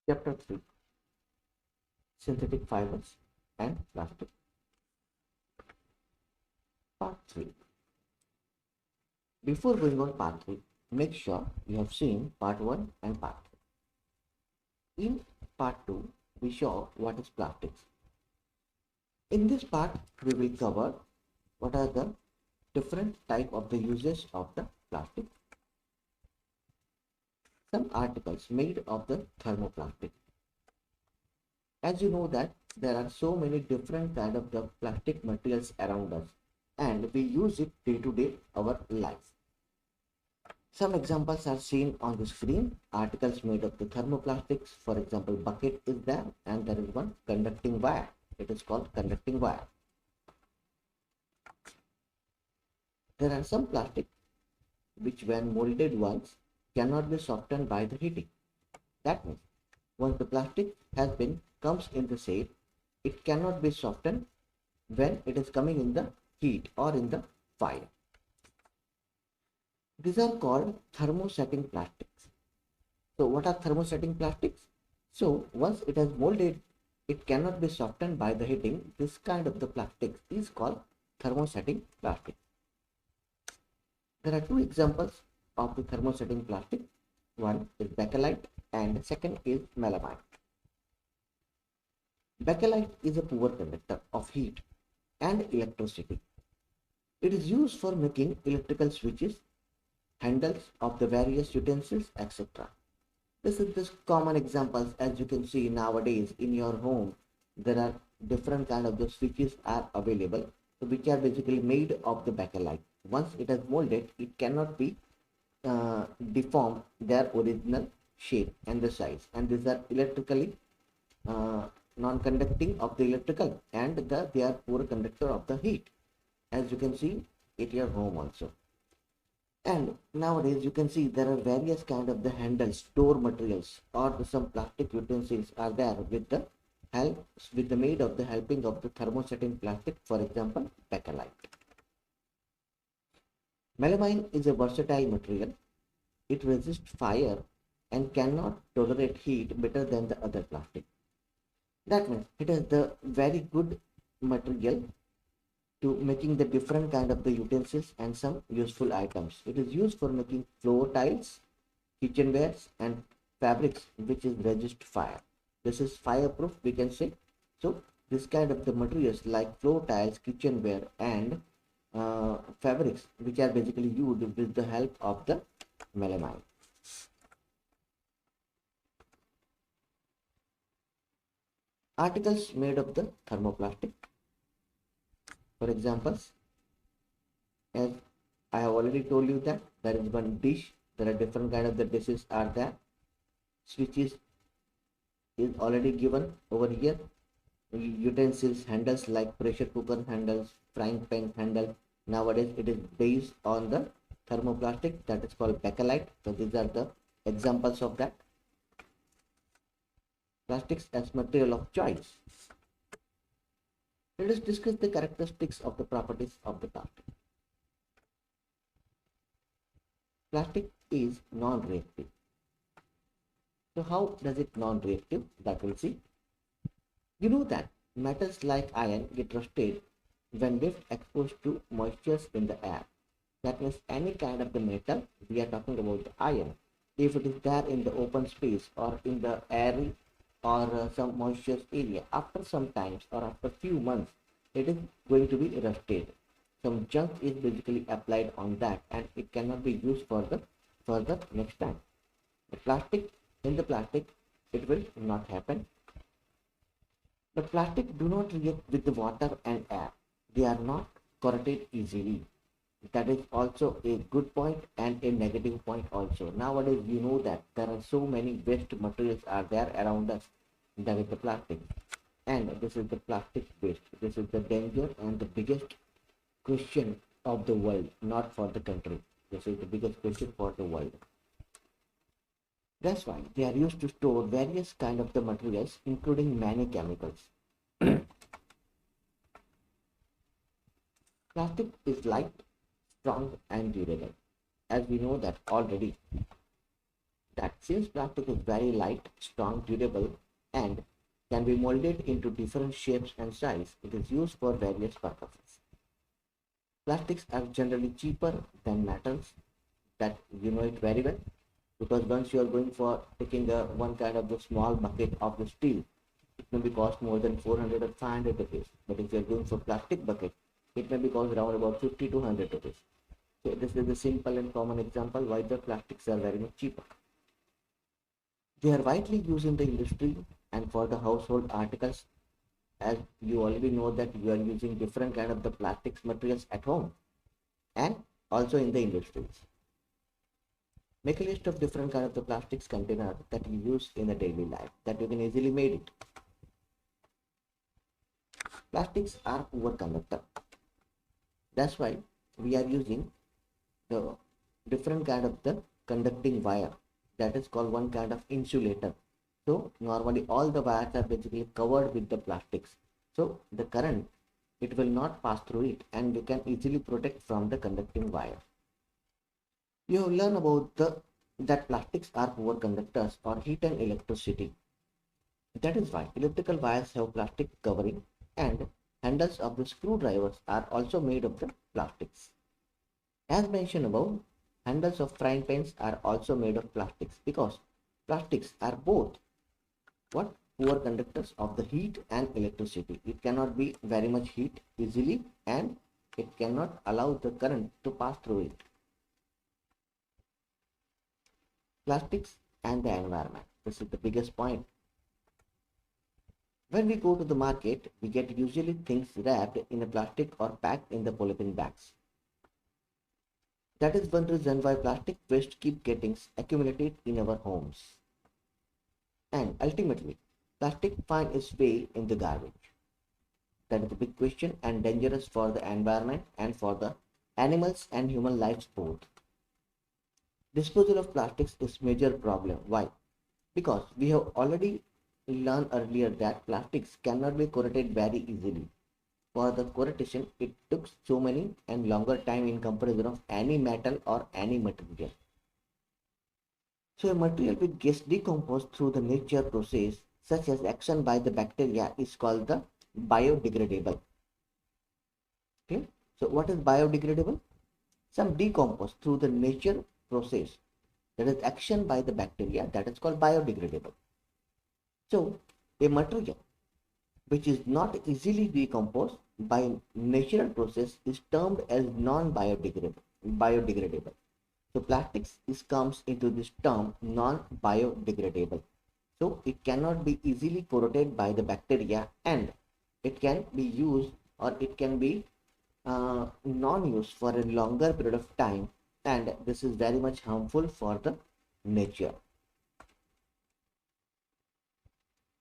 Chapter 3: Synthetic Fibers and Plastic. Part 3. Before going on Part 3, make sure you have seen Part 1 and Part 3. In Part 2, we show what is plastics. In this part, we will cover what are the different type of the uses of the plastic. Some articles made of the thermoplastic. As you know that there are so many different kind of the plastic materials around us, and we use it day to day our life. Some examples are seen on the screen. Articles made of the thermoplastics, for example, bucket is there, and there is one conducting wire. It is called conducting wire. There are some plastic which when molded once cannot be softened by the heating. That means once the plastic has been comes in the shape, it cannot be softened when it is coming in the heat or in the fire. These are called thermosetting plastics. So what are thermosetting plastics? So once it has molded, it cannot be softened by the heating. This kind of the plastics is called thermosetting plastic. There are two examples of the thermosetting plastic. One is bakelite and second is melamine. Bakelite is a poor conductor of heat and electricity. It is used for making electrical switches, handles of the various utensils, etc. This is the common examples. As you can see nowadays in your home, there are different kind of the switches are available, which are basically made of the bakelite. Once it is molded, it cannot be deformed their original shape and the size, and these are electrically non-conducting of the electrical, and they are poor conductor of the heat, as you can see at your home also. And nowadays you can see there are various kind of the handles, door materials, or some plastic utensils are there with the help with the made of the helping of the thermosetting plastic, for example bakelite. Melamine is a versatile material. It resists fire and cannot tolerate heat better than the other plastic. That means it is the very good material to making the different kind of the utensils and some useful items. It is used for making floor tiles, kitchenwares and fabrics which is resist fire. This is fireproof, we can say. So this kind of the materials like floor tiles, kitchenware and fabrics which are basically used with the help of the melamine. Articles made of the thermoplastic. For examples, as I have already told you that there is one dish, there are different kind of the dishes are there. Switches is already given over here. Utensils, handles like pressure cooker handles, frying pan handle. Nowadays it is based on the thermoplastic, that is called bakelite. So these are the examples of that. Plastics as material of choice. Let us discuss the characteristics of the properties of the plastic. Plastic is non-reactive. So how does it non-reactive? That we'll see. You know that metals like iron get rusted when left exposed to moistures in the air. That means any kind of the metal, we are talking about the iron, if it is there in the open space or in the airy or some moisture area, after some times or after few months, it is going to be rusted. Some junk is basically applied on that and it cannot be used for the further next time. The plastic, in the plastic, it will not happen. But plastic do not react with the water and air. They are not corroded easily. That is also a good point and a negative point also. Nowadays you know that there are so many waste materials are there around us. That is the plastic, and this is the plastic waste. This is the danger and the biggest question of the world, not for the country. This is the biggest question for the world. That's why they are used to store various kind of the materials, including many chemicals. Plastic is light, strong and durable. As we know that already, that since plastic is very light, strong, durable, and can be molded into different shapes and sizes, it is used for various purposes. Plastics are generally cheaper than metals, that you know it very well, because once you are going for taking a one kind of the small bucket of the steel, it may be cost more than 400 or 500 rupees. But if you are going for plastic bucket, it may be cost around about 50 to 100 rupees. So this is the simple and common example why the plastics are very much cheaper. They are widely used in the industry and for the household articles, as you already know that you are using different kind of the plastics materials at home and also in the industries. Make a list of different kind of the plastics container that you use in a daily life that you can easily made it. Plastics are poor conductor. That's why we are using the different kind of the conducting wire that is called one kind of insulator. So normally all the wires are basically covered with the plastics. So the current, it will not pass through it and you can easily protect from the conducting wire. You have learned about that plastics are poor conductors for heat and electricity. That is why electrical wires have plastic covering and handles of the screwdrivers are also made of the plastics. As mentioned above, handles of frying pans are also made of plastics because plastics are both what poor conductors of the heat and electricity. It cannot be very much heat easily and it cannot allow the current to pass through it. Plastics and the environment. This is the biggest point. When we go to the market, we get usually things wrapped in a plastic or packed in the polythene bags. That is one reason why plastic waste keep getting accumulated in our homes. And ultimately, plastic finds its way in the garbage. That is the big question and dangerous for the environment and for the animals and human lives both. Disposal of plastics is major problem. Why? Because we have already learned earlier that plastics cannot be corroded very easily. For the corrosion, it took so many and longer time in comparison of any metal or any material. So a material which gets decomposed through the nature process, such as action by the bacteria, is called the biodegradable. Okay. So what is biodegradable? Some decompose through the nature process, that is action by the bacteria, that is called biodegradable. So a material which is not easily decomposed by natural process is termed as non-biodegradable. So plastics comes into this term non-biodegradable. So it cannot be easily corroded by the bacteria and it can be used or it can be non-used for a longer period of time, and this is very much harmful for the nature.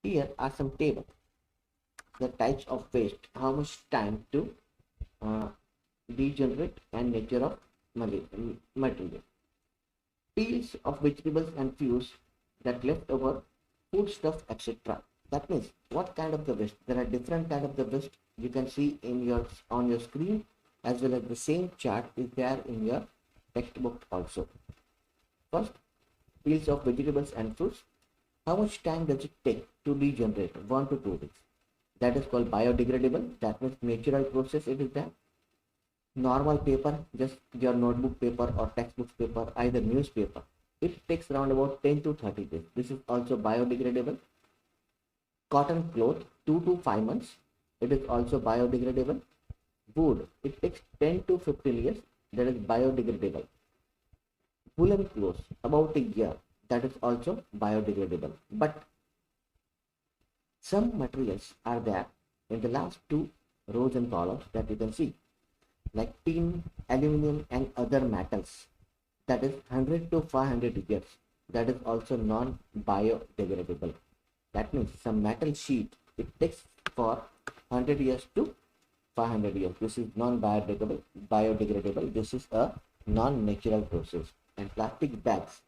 Here are some tables. The types of waste, how much time to degenerate and nature of material. Peels of vegetables and fruits that left over, food stuff, etc. That means what kind of the waste? There are different kind of the waste you can see in your on your screen, as well as the same chart is there in your textbook also. First, peels of vegetables and fruits. How much time does it take to degenerate? 1 to 2 weeks. That is called biodegradable. That means natural process it is there. Normal paper, just your notebook paper or textbook paper, either newspaper, it takes around about 10 to 30 days. This is also biodegradable. Cotton cloth, 2 to 5 months, it is also biodegradable. Wood, it takes 10 to 15 years, that is biodegradable. Woolen clothes, about a year, that is also biodegradable. But some materials are there in the last two rows and columns that you can see, like tin, aluminum and other metals, that is 100 to 500 years, that is also non-biodegradable. That means some metal sheet, it takes for 100 years to 500 years. This is non-biodegradable. This is a non-natural process. And plastic bags,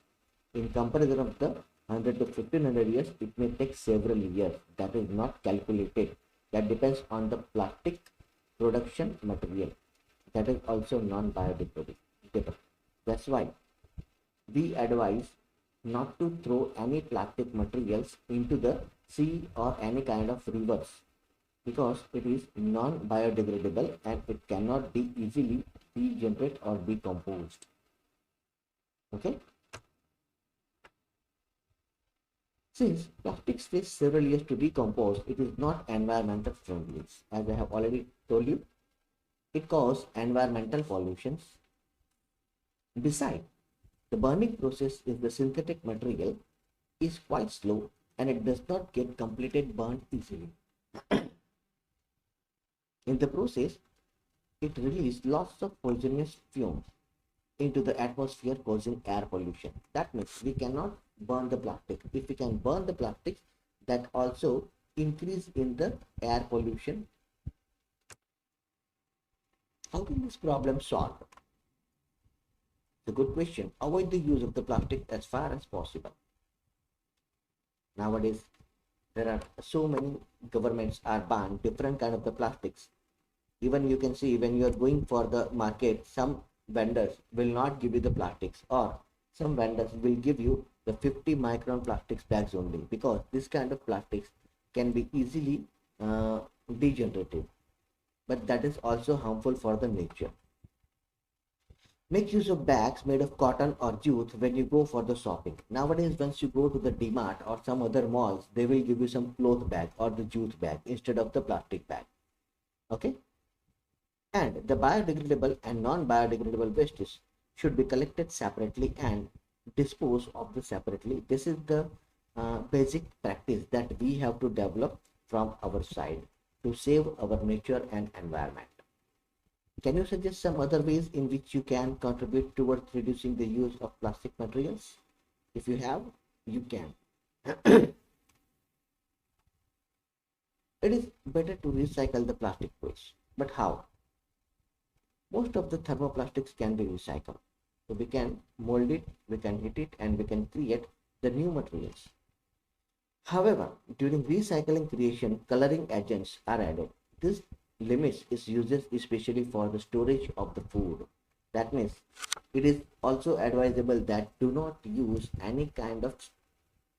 in comparison of the 100 to 1500 years, it may take several years. That is not calculated. That depends on the plastic production material. That is also non-biodegradable. That's why we advise not to throw any plastic materials into the sea or any kind of rivers because it is non-biodegradable and it cannot be easily regenerated or decomposed. Okay. Since plastics takes several years to decompose, it is not environmental friendly. As I have already told you, it causes environmental pollutions. Besides, the burning process is the synthetic material is quite slow and it does not get completed burned easily. In the process, it releases lots of poisonous fumes into the atmosphere causing air pollution. That means we cannot burn the plastic. If we can burn the plastics, that also increase in the air pollution. How can this problem solve? It's a good question. Avoid the use of the plastic as far as possible. Nowadays, there are so many governments are banned different kind of the plastics. Even you can see when you are going for the market, some vendors will not give you the plastics or some vendors will give you the 50 micron plastics bags only because this kind of plastics can be easily degenerative, but that is also harmful for the nature. Make use of bags made of cotton or jute when you go for the shopping. Nowadays, once you go to the DMart or some other malls, they will give you some cloth bag or the jute bag instead of the plastic bag. Okay. And the biodegradable and non-biodegradable wastes should be collected separately and disposed of the separately. This is the basic practice that we have to develop from our side to save our nature and environment. Can you suggest some other ways in which you can contribute towards reducing the use of plastic materials? If you have, you can. It is better to recycle the plastic waste. But how? Most of the thermoplastics can be recycled. So we can mold it, we can heat it, and we can create the new materials. However, during recycling creation, coloring agents are added. This limits its uses especially for the storage of the food. That means it is also advisable that do not use any kind of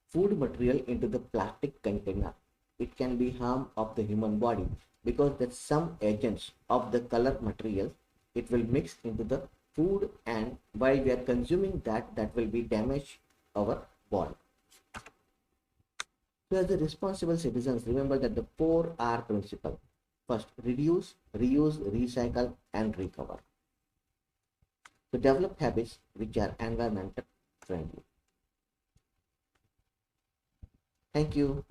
food material into the plastic container. It can be harm of the human body because there's some agents of the color material it will mix into the food, and while we are consuming that will be damage our body. So as a responsible citizens, remember that the 4R principle. First, reduce, reuse, recycle, and recover. So develop habits which are environmental friendly. Thank you.